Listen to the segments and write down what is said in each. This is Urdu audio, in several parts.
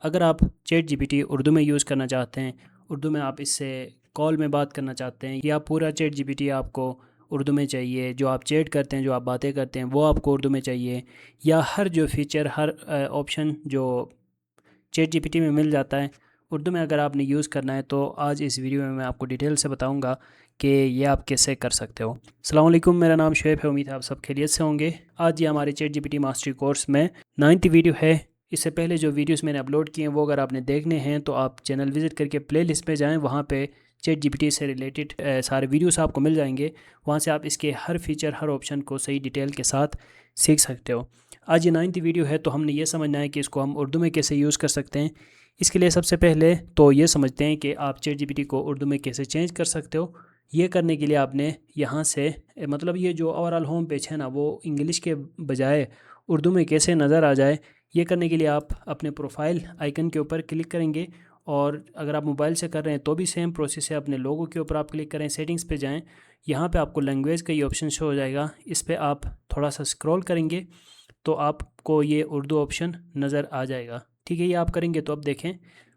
اگر آپ ChatGPT Urdu میں یوز کرنا چاہتے ہیں، اردو میں آپ اس سے کال میں بات کرنا چاہتے ہیں، یا پورا چیٹ جی پی ٹی آپ کو اردو میں چاہیے، جو آپ چیٹ کرتے ہیں، جو آپ باتیں کرتے ہیں وہ آپ کو اردو میں چاہیے، یا ہر جو فیچر، ہر آپشن جو چیٹ جی پی ٹی میں مل جاتا ہے اردو میں اگر آپ نے یوز کرنا ہے، تو آج اس ویڈیو میں آپ کو ڈیٹیل سے بتاؤں گا کہ یہ آپ کیسے کر سکتے ہو۔ السلام علیکم، میرا نام شعیب ہے، امید ہے آپ سب خیریت سے ہوں گے۔ آج یہ ہمارے ChatGPT mastery course میں 9th ویڈیو ہے۔ اس سے پہلے جو ویڈیوز میں نے اپلوڈ کیے ہیں وہ اگر آپ نے دیکھنے ہیں تو آپ چینل وزٹ کر کے پلے لسٹ پہ جائیں، وہاں پہ چیٹ جی پی ٹی سے ریلیٹڈ سارے ویڈیوز آپ کو مل جائیں گے، وہاں سے آپ اس کے ہر فیچر، ہر آپشن کو صحیح ڈیٹیل کے ساتھ سیکھ سکتے ہو۔ آج یہ 9th ویڈیو ہے، تو ہم نے یہ سمجھنا ہے کہ اس کو ہم اردو میں کیسے یوز کر سکتے ہیں۔ اس کے لیے سب سے پہلے تو یہ سمجھتے ہیں کہ آپ چیٹ جی پی ٹی کو اردو میں کیسے چینج کر سکتے ہو۔ یہ کرنے کے لیے آپ نے یہاں سے مطلب یہ جو اوورال ہوم پیج ہے نا، وہ انگلش کے بجائے اردو میں کیسے نظر آ جائے، یہ کرنے کے لیے آپ اپنے پروفائل آئیکن کے اوپر کلک کریں گے، اور اگر آپ موبائل سے کر رہے ہیں تو بھی سیم پروسیس ہے۔ اپنے لوگو کے اوپر آپ کلک کریں، سیٹنگز پہ جائیں، یہاں پہ آپ کو لینگویج کا یہ آپشن شو ہو جائے گا، اس پہ آپ تھوڑا سا اسکرول کریں گے تو آپ کو یہ اردو آپشن نظر آ جائے گا۔ ٹھیک ہے، یہ آپ کریں گے تو اب دیکھیں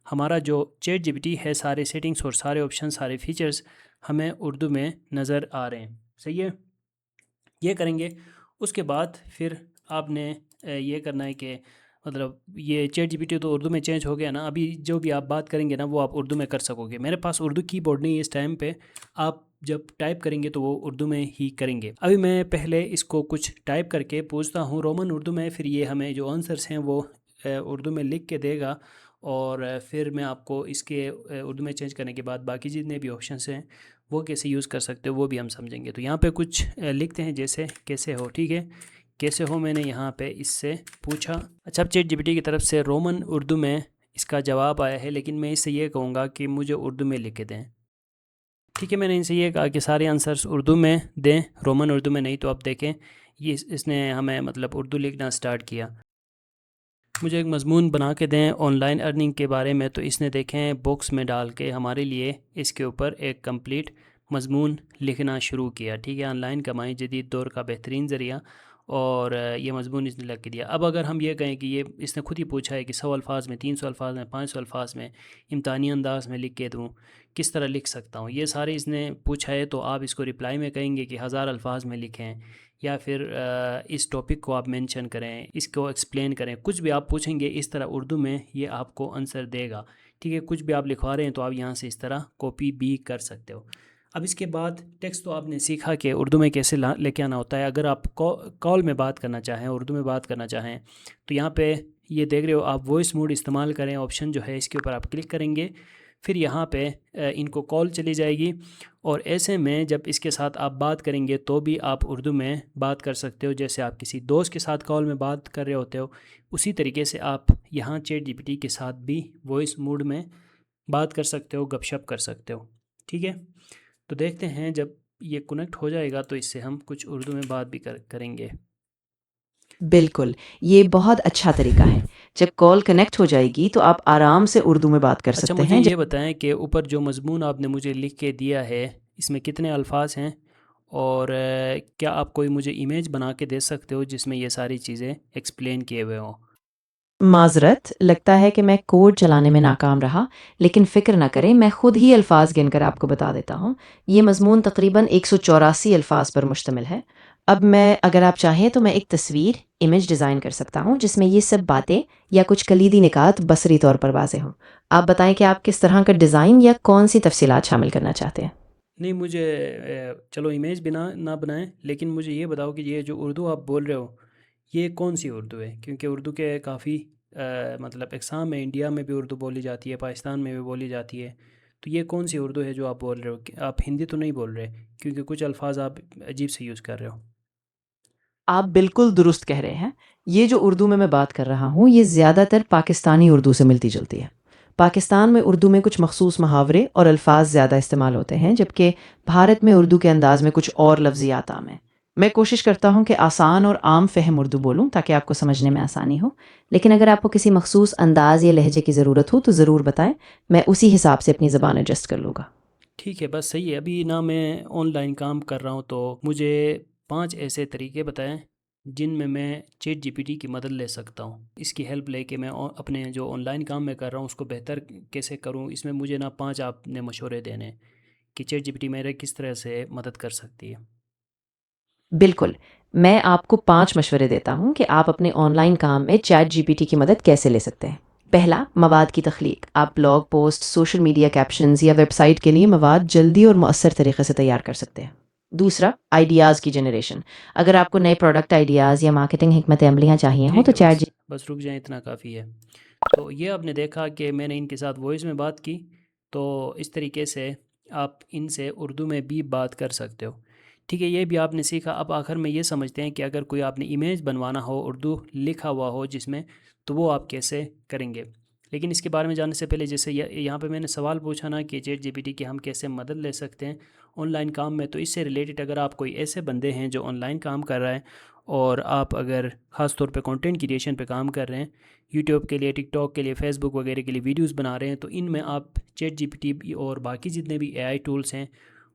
ہمارا جو چیٹ جی پی ٹی ہے، سارے سیٹنگز اور سارے آپشن، سارے فیچرز ہمیں اردو میں نظر آ رہے ہیں۔ صحیح ہے، یہ کریں گے۔ اس کے بعد پھر آپ نے یہ کرنا ہے کہ مطلب یہ چیٹ جی پی ٹی تو اردو میں چینج ہو گیا نا، ابھی جو بھی آپ بات کریں گے نا وہ آپ اردو میں کر سکو گے۔ میرے پاس اردو کی بورڈ نہیں ہے اس ٹائم پہ، آپ جب ٹائپ کریں گے تو وہ اردو میں ہی کریں گے۔ ابھی میں پہلے اس کو کچھ ٹائپ کر کے پوچھتا ہوں رومن اردو میں، پھر یہ ہمیں جو آنسرس ہیں وہ اردو میں لکھ کے دے گا، اور پھر میں آپ کو اس کے اردو میں چینج کرنے کے بعد باقی جتنے بھی آپشنس ہیں وہ کیسے یوز کر سکتے ہو وہ بھی ہم سمجھیں گے۔ تو یہاں پہ کچھ لکھتے ہیں، جیسے کیسے ہو۔ ٹھیک ہے، کیسے ہو میں نے یہاں پہ اس سے پوچھا۔ اچھا، اب چیٹ جی پی ٹی کی طرف سے رومن اردو میں اس کا جواب آیا ہے، لیکن میں اس سے یہ کہوں گا کہ مجھے اردو میں لکھ کے دیں۔ ٹھیک ہے، میں نے ان سے یہ کہا کہ سارے آنسرس اردو میں دیں، رومن اردو میں نہیں۔ تو اب دیکھیں یہ اس نے ہمیں مطلب اردو لکھنا سٹارٹ کیا۔ مجھے ایک مضمون بنا کے دیں آن لائن ارننگ کے بارے میں، تو اس نے دیکھیں باکس میں ڈال کے ہمارے لیے اس کے اوپر ایک کمپلیٹ مضمون لکھنا شروع کیا۔ ٹھیک ہے، آن لائن کمائی جدید دور کا بہترین ذریعہ، اور یہ مضمون اس نے لکھ کے دیا۔ اب اگر ہم یہ کہیں کہ یہ اس نے خود ہی پوچھا ہے کہ 100 الفاظ میں، 300 الفاظ میں، 500 الفاظ میں، امتحانی انداز میں لکھ کے دوں، کس طرح لکھ سکتا ہوں، یہ سارے اس نے پوچھا ہے۔ تو آپ اس کو رپلائی میں کہیں گے کہ 1000 الفاظ میں لکھیں، یا پھر اس ٹاپک کو آپ مینشن کریں، اس کو ایکسپلین کریں، کچھ بھی آپ پوچھیں گے اس طرح اردو میں یہ آپ کو آنسر دے گا۔ ٹھیک ہے، کچھ بھی آپ لکھوا رہے ہیں تو آپ یہاں سے اس طرح کاپی بھی کر سکتے ہو۔ اب اس کے بعد ٹیکسٹ تو آپ نے سیکھا کہ اردو میں کیسے لے کے آنا ہوتا ہے۔ اگر آپ کال میں بات کرنا چاہیں، اردو میں بات کرنا چاہیں، تو یہاں پہ یہ دیکھ رہے ہو آپ وائس موڈ استعمال کریں، آپشن جو ہے اس کے اوپر آپ کلک کریں گے، پھر یہاں پہ ان کو کال چلی جائے گی، اور ایسے میں جب اس کے ساتھ آپ بات کریں گے تو بھی آپ اردو میں بات کر سکتے ہو، جیسے آپ کسی دوست کے ساتھ کال میں بات کر رہے ہوتے ہو، اسی طریقے سے آپ یہاں چیٹ جی پی ٹی کے ساتھ بھی وائس موڈ میں بات کر سکتے ہو، گپ شپ کر سکتے ہو۔ ٹھیک ہے، تو دیکھتے ہیں جب یہ کنیکٹ ہو جائے گا تو اس سے ہم کچھ اردو میں بات بھی کریں گے۔ بالکل، یہ بہت اچھا طریقہ ہے۔ جب کال کنیکٹ ہو جائے گی تو آپ آرام سے اردو میں بات کر اچھا، سکتے مجھے ہیں۔ یہ بتائیں کہ اوپر جو مضمون آپ نے مجھے لکھ کے دیا ہے اس میں کتنے الفاظ ہیں، اور کیا آپ کوئی مجھے امیج بنا کے دے سکتے ہو جس میں یہ ساری چیزیں ایکسپلین کیے ہوئے ہوں؟ معذرت، لگتا ہے کہ میں کوڈ چلانے میں ناکام رہا، لیکن فکر نہ کریں، میں خود ہی الفاظ گن کر آپ کو بتا دیتا ہوں۔ یہ مضمون تقریباً 184 الفاظ پر مشتمل ہے۔ اب اگر آپ چاہیں تو میں ایک تصویر، امیج ڈیزائن کر سکتا ہوں جس میں یہ سب باتیں یا کچھ کلیدی نکات بصری طور پر واضح ہوں۔ آپ بتائیں کہ آپ کس طرح کا ڈیزائن یا کون سی تفصیلات شامل کرنا چاہتے ہیں۔ نہیں، مجھے چلو امیج نہ بنائیں، لیکن مجھے یہ بتاؤ کہ یہ جو اردو آپ بول رہے ہو یہ کون سی اردو ہے؟ کیونکہ اردو کے کافی مطلب اقسام ہے، انڈیا میں بھی اردو بولی جاتی ہے، پاکستان میں بھی بولی جاتی ہے، تو یہ کون سی اردو ہے جو آپ بول رہے ہو؟ کہ آپ ہندی تو نہیں بول رہے؟ کیونکہ کچھ الفاظ آپ عجیب سے یوز کر رہے ہو۔ آپ بالکل درست کہہ رہے ہیں۔ یہ جو اردو میں بات کر رہا ہوں یہ زیادہ تر پاکستانی اردو سے ملتی جلتی ہے۔ پاکستان میں اردو میں کچھ مخصوص محاورے اور الفاظ زیادہ استعمال ہوتے ہیں، جبکہ بھارت میں اردو کے انداز میں کچھ اور لفظیات عام ہیں۔ میں کوشش کرتا ہوں کہ آسان اور عام فہم اردو بولوں تاکہ آپ کو سمجھنے میں آسانی ہو، لیکن اگر آپ کو کسی مخصوص انداز یا لہجے کی ضرورت ہو تو ضرور بتائیں، میں اسی حساب سے اپنی زبان ایڈجسٹ کر لوں گا۔ ٹھیک ہے، بس صحیح ہے۔ ابھی نا میں آن لائن کام کر رہا ہوں، تو مجھے 5 ایسے طریقے بتائیں جن میں چیٹ جی پی ٹی کی مدد لے سکتا ہوں. اس کی ہیلپ لے کے میں اپنے جو آن لائن کام میں کر رہا ہوں اس کو بہتر کیسے کروں. اس میں مجھے 5 آپ نے مشورے دینے کہ چیٹ جی پی ٹی میرے کس طرح سے مدد کر سکتی ہے. بالکل، میں آپ کو 5 مشورے دیتا ہوں کہ آپ اپنے آن لائن کام میں چیٹ جی پی ٹی کی مدد کیسے لے سکتے ہیں. پہلا، مواد کی تخلیق. آپ blog post, social media captions یا ویب سائٹ کے لیے مواد جلدی اور مؤثر طریقے سے تیار کر سکتے ہیں. دوسرا، آئیڈیاز کی جنریشن. اگر آپ کو نئے پروڈکٹ آئیڈیاز یا مارکیٹنگ حکمت عملیاں چاہیے ہوں ٹھیک تو ہے، چیٹ بس رک جائیں، اتنا کافی ہے. تو یہ آپ نے دیکھا کہ میں نے ان کے ساتھ وائس میں بات کی، تو اس طریقے سے آپ ان سے اردو میں بھی بات کر سکتے ہو. ٹھیک ہے، یہ بھی آپ نے سیکھا. اب آخر میں یہ سمجھتے ہیں کہ اگر کوئی آپ نے امیج بنوانا ہو اردو لکھا ہوا ہو جس میں، تو وہ آپ کیسے کریں گے. لیکن اس کے بارے میں جاننے سے پہلے، جیسے یہاں پہ میں نے سوال پوچھا نا کہ چیٹ جی پی ٹی کی ہم کیسے مدد لے سکتے ہیں آن لائن کام میں، تو اس سے ریلیٹڈ اگر آپ کوئی ایسے بندے ہیں جو آن لائن کام کر رہا ہے، اور آپ اگر خاص طور پہ کنٹینٹ کریشن پہ کام کر رہے ہیں، یوٹیوب کے لیے، ٹک ٹاک کے لیے، فیس بک وغیرہ کے لیے ویڈیوز بنا رہے ہیں، تو ان میں آپ چیٹ جی پی ٹی اور باقی جتنے بھی اے آئی ٹولس ہیں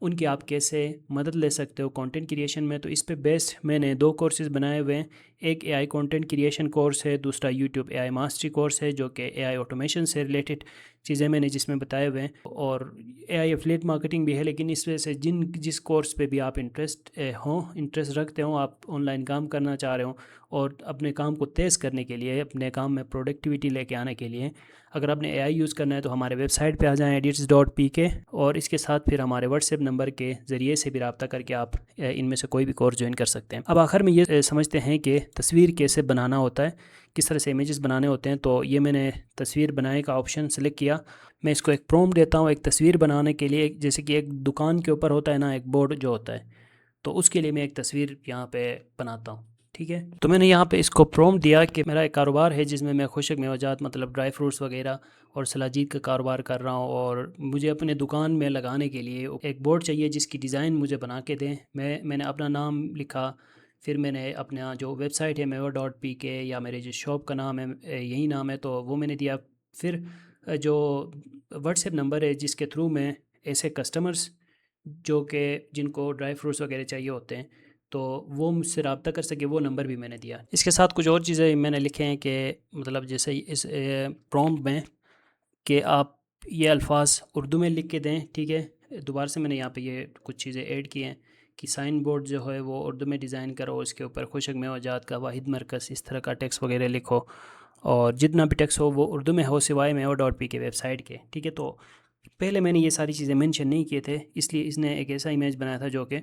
ان کی آپ کیسے مدد لے سکتے ہو کنٹینٹ کریشن میں. تو اس پہ بیسڈ میں نے 2 کورسز بنائے ہوئے ہیں. ایک اے آئی کنٹینٹ کریشن کورس ہے، دوسرا یوٹیوب اے آئی ماسٹری کورس ہے جو کہ اے آئی آٹومیشن سے ریلیٹڈ چیزیں میں نے جس میں بتائے ہوئے ہیں. اور اے آئی افلیٹ مارکیٹنگ بھی ہے. لیکن اس وجہ سے جس کورس پہ بھی آپ انٹرسٹ رکھتے ہوں، آپ آن لائن کام کرنا چاہ رہے ہوں اور اپنے کام کو تیز کرنے کے لیے، اپنے کام میں پروڈکٹیوٹی لے کے آنے کے لیے، اگر آپ نے اے آئی یوز کرنا ہے تو ہمارے ویب سائٹ پہ آ جائیں edits.pk، اور اس کے ساتھ پھر ہمارے واٹس ایپ نمبر کے ذریعے سے بھی رابطہ کر کے آپ ان میں سے کوئی بھی کورس جوائن کر سکتے ہیں. اب آخر میں یہ سمجھتے ہیں کہ تصویر کیسے بنانا ہوتا ہے، کس طرح سے امیجز بنانے ہوتے ہیں. تو یہ میں نے تصویر بنانے کا آپشن سلیکٹ کیا. میں اس کو ایک پرومپٹ دیتا ہوں ایک تصویر بنانے کے لیے. جیسے کہ ایک دکان کے اوپر ہوتا ہے نا ایک بورڈ جو ہوتا ہے، تو اس کے لیے میں ایک تصویر یہاں پہ بناتا ہوں. ٹھیک ہے، تو میں نے یہاں پہ اس کو پرومپٹ دیا کہ میرا ایک کاروبار ہے جس میں خشک میوجات مطلب ڈرائی فروٹس وغیرہ اور سلاجید کا کاروبار کر رہا ہوں، اور مجھے اپنے دکان میں لگانے کے لیے ایک بورڈ چاہیے جس کی ڈیزائن مجھے بنا کے دیں. میں نے اپنا نام لکھا، پھر میں نے اپنا جو ویب سائٹ ہے mewa.pk یا میرے جو شاپ کا نام ہے یہی نام ہے، تو وہ میں نے دیا. پھر جو واٹس ایپ نمبر ہے جس کے تھرو میں ایسے کسٹمرز جو کہ جن کو ڈرائی فروٹس وغیرہ چاہیے ہوتے ہیں تو وہ مجھ سے رابطہ کر سکے، وہ نمبر بھی میں نے دیا. اس کے ساتھ کچھ اور چیزیں میں نے لکھے ہیں کہ مطلب جیسے اس پرومپٹ میں کہ آپ یہ الفاظ اردو میں لکھ کے دیں. ٹھیک ہے، دوبارہ سے میں نے یہاں پہ یہ کچھ چیزیں ایڈ کی ہیں کہ سائن بورڈ جو ہے وہ اردو میں ڈیزائن کرو، اس کے اوپر خشک میوجات کا واحد مرکز اس طرح کا ٹیکس وغیرہ لکھو، اور جتنا بھی ٹیکس ہو وہ اردو میں ہو سوائے mewa.p کے ویب سائٹ کے. ٹھیک ہے، تو پہلے میں نے یہ ساری چیزیں مینشن نہیں کیے تھے، اس لیے اس نے ایک ایسا امیج بنایا تھا جو کہ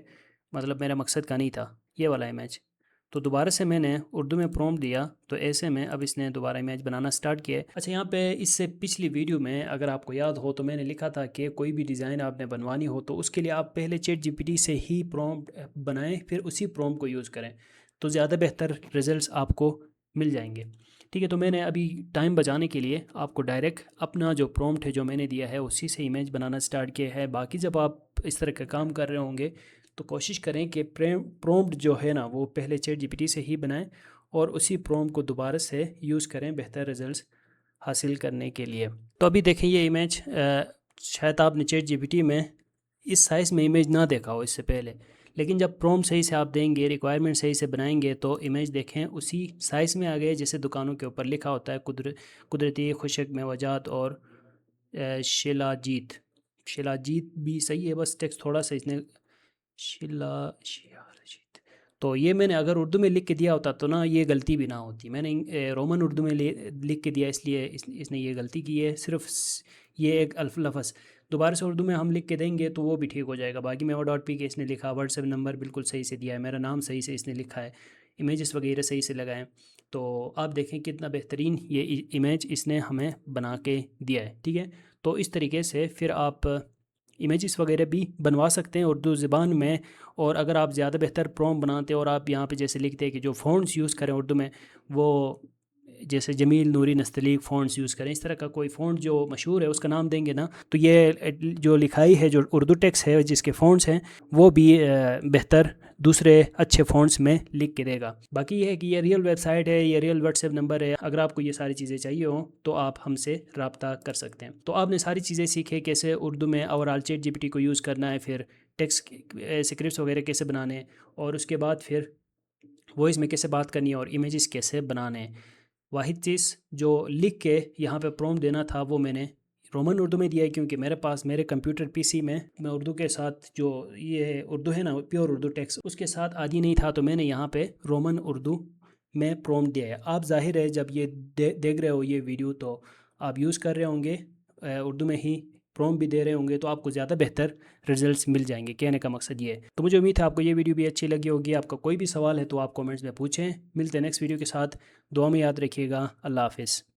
مطلب میرا مقصد کا نہیں تھا یہ والا امیج. تو دوبارہ سے میں نے اردو میں پرومپٹ دیا، تو ایسے میں اب اس نے دوبارہ امیج بنانا سٹارٹ کیا. اچھا، یہاں پہ اس سے پچھلی ویڈیو میں اگر آپ کو یاد ہو تو میں نے لکھا تھا کہ کوئی بھی ڈیزائن آپ نے بنوانی ہو تو اس کے لیے آپ پہلے چیٹ جی پی ٹی سے ہی پرومپٹ بنائیں، پھر اسی پرومپٹ کو یوز کریں، تو زیادہ بہتر ریزلٹس آپ کو مل جائیں گے. ٹھیک ہے، تو میں نے ابھی ٹائم بچانے کے لیے آپ کو ڈائریکٹ اپنا جو پرومپٹ ہے جو میں نے دیا ہے اسی سے امیج بنانا سٹارٹ کیا ہے. باقی جب آپ اس طرح کا کام کر رہے ہوں گے تو کوشش کریں کہ پرومپٹ جو ہے نا وہ پہلے چیٹ جی پی ٹی سے ہی بنائیں اور اسی پرومپٹ کو دوبارہ سے یوز کریں بہتر ریزلٹس حاصل کرنے کے لیے. تو ابھی دیکھیں یہ امیج، شاید آپ نے چیٹ جی پی ٹی میں اس سائز میں امیج نہ دیکھا ہو اس سے پہلے، لیکن جب پرومپٹ صحیح سے آپ دیں گے، ریکوائرمنٹ صحیح سے بنائیں گے تو امیج دیکھیں اسی سائز میں آ گئے جیسے دکانوں کے اوپر لکھا ہوتا ہے قدرتی خشک میوجات اور شیلاجیت بھی صحیح ہے، بس ٹیکسٹ تھوڑا سا اس نے شیلاجیت. تو یہ میں نے اگر اردو میں لکھ کے دیا ہوتا تو نا یہ غلطی بھی نہ ہوتی. میں نے رومن اردو میں لکھ کے دیا، اس لیے اس نے یہ غلطی کی ہے. صرف یہ ایک لفظ دوبارہ سے اردو میں ہم لکھ کے دیں گے تو وہ بھی ٹھیک ہو جائے گا. باقی mewa.p کے اس نے لکھا، واٹس ایپ نمبر بالکل صحیح سے دیا ہے، میرا نام صحیح سے اس نے لکھا ہے، امیجز وغیرہ صحیح سے لگائیں. تو آپ دیکھیں کتنا بہترین یہ امیج اس نے ہمیں بنا کے دیا ہے. ٹھیک ہے، تو اس طریقے سے پھر آپ امیجز وغیرہ بھی بنوا سکتے ہیں اردو زبان میں. اور اگر آپ زیادہ بہتر پرومپٹ بناتے اور آپ یہاں پہ جیسے لکھتے ہیں کہ جو فونٹس یوز کریں اردو میں وہ جیسے جمیل نوری نستعلیق فونٹس یوز کریں، اس طرح کا کوئی فونٹ جو مشہور ہے اس کا نام دیں گے نا تو یہ جو لکھائی ہے جو اردو ٹیکسٹ ہے جس کے فونٹس ہیں وہ بھی بہتر دوسرے اچھے فونٹس میں لکھ کے دے گا. باقی یہ ہے کہ یہ ریئل ویب سائٹ ہے، یہ ریئل واٹس ایپ نمبر ہے. اگر آپ کو یہ ساری چیزیں چاہیے ہوں تو آپ ہم سے رابطہ کر سکتے ہیں. تو آپ نے ساری چیزیں سیکھیں کیسے اردو میں overall ChatGPT کو یوز کرنا ہے، پھر ٹیکسٹ اسکرپٹس وغیرہ کیسے بنانے، اور اس کے بعد پھر وائس میں کیسے بات کرنی ہے اور امیجز کیسے بنانے ہیں۔ واحد چیز جو لکھ کے یہاں پہ پرومپٹ دینا تھا وہ میں نے رومن اردو میں دیا ہے، کیونکہ میرے پاس میرے کمپیوٹر پی سی میں اردو کے ساتھ جو یہ اردو ہے نا پیور اردو ٹیکسٹ اس کے ساتھ عادی نہیں تھا، تو میں نے یہاں پہ رومن اردو میں پرومپٹ دیا ہے۔ آپ ظاہر ہے جب یہ دیکھ رہے ہو یہ ویڈیو تو آپ یوز کر رہے ہوں گے اردو میں ہی پرومپٹ بھی دے رہے ہوں گے، تو آپ کو زیادہ بہتر ریزلٹس مل جائیں گے۔ کہنے کا مقصد یہ ہے۔ تو مجھے امید ہے آپ کو یہ ویڈیو بھی اچھی لگی ہوگی۔ آپ کا کوئی بھی سوال ہے تو آپ کومنٹس میں پوچھیں۔ ملتے ہیں نیکسٹ ویڈیو کے ساتھ، دعا میں یاد رکھیے گا۔ اللہ حافظ۔